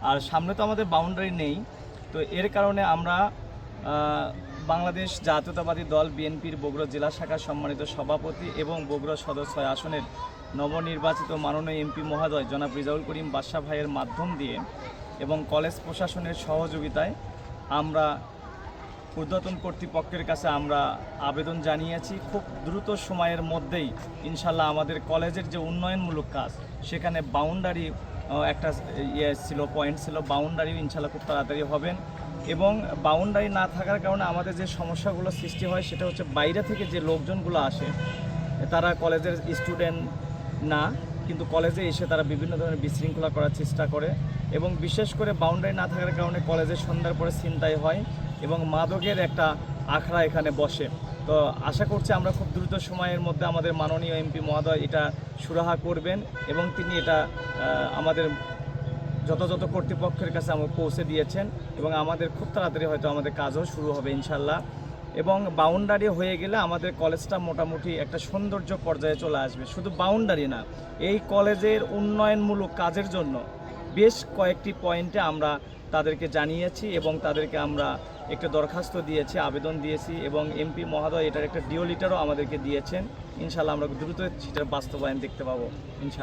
আর সামনে তো আমাদের বাউন্ডারি নেই, তো এর কারণে আমরা বাংলাদেশ জাতীয়তাবাদী দল বিএনপির বগুড়া জেলা শাখার সম্মানিত সভাপতি এবং বগুড়া সদর 6 আসনের নবনির্বাচিত মাননীয় এমপি মহোদয় জনাব রিজাউল করিম বাদশা ভাইয়ের মাধ্যম দিয়ে এবং কলেজ প্রশাসনের সহযোগিতায় আমরা ঊর্ধ্বতন কর্তৃপক্ষের কাছে আমরা আবেদন জানিয়েছি খুব দ্রুত সময়ের মধ্যেই ইনশাল্লাহ আমাদের কলেজের যে উন্নয়নমূলক কাজ সেখানে বাউন্ডারি একটা পয়েন্ট ছিল, বাউন্ডারিও ইনশাল্লাহ খুব তাড়াতাড়ি হবেন। এবং বাউন্ডারি না থাকার কারণে আমাদের যে সমস্যাগুলো সৃষ্টি হয় সেটা হচ্ছে বাইরে থেকে যে লোকজনগুলো আসে তারা কলেজের স্টুডেন্ট না, কিন্তু কলেজে এসে তারা বিভিন্ন ধরনের বিশৃঙ্খলা করার চেষ্টা করে এবং বিশেষ করে বাউন্ডারি না থাকার কারণে কলেজে সন্ধ্যার পরে ছিনতাই হয় এবং মাদকের একটা আখড়া এখানে বসে। তো আশা করছি আমরা খুব দ্রুত সময়ের মধ্যে আমাদের মাননীয় এমপি মহোদয় এটা সুরাহা করবেন এবং তিনি এটা আমাদের যথাযথ কর্তৃপক্ষের কাছে আমরা পৌঁছে দিয়েছেন এবং আমাদের খুব তাড়াতাড়ি হয়তো আমাদের কাজও শুরু হবে ইনশাল্লাহ। এবং বাউন্ডারি হয়ে গেলে আমাদের কলেজটা মোটামুটি একটা সৌন্দর্য পর্যায়ে চলে আসবে। শুধু বাউন্ডারি না, এই কলেজের উন্নয়নমূলক কাজের জন্য বেশ কয়েকটি পয়েন্টে আমরা তাদেরকে জানিয়েছি এবং তাদেরকে আমরা একটা দরখাস্ত দিয়েছি, আবেদন দিয়েছি এবং এমপি মহোদয় এটার একটা ডিও লিটারও আমাদেরকে দিয়েছেন। ইনশাল্লাহ আমরা দ্রুত সেটার বাস্তবায়ন দেখতে পাবো ইনশাল্লাহ।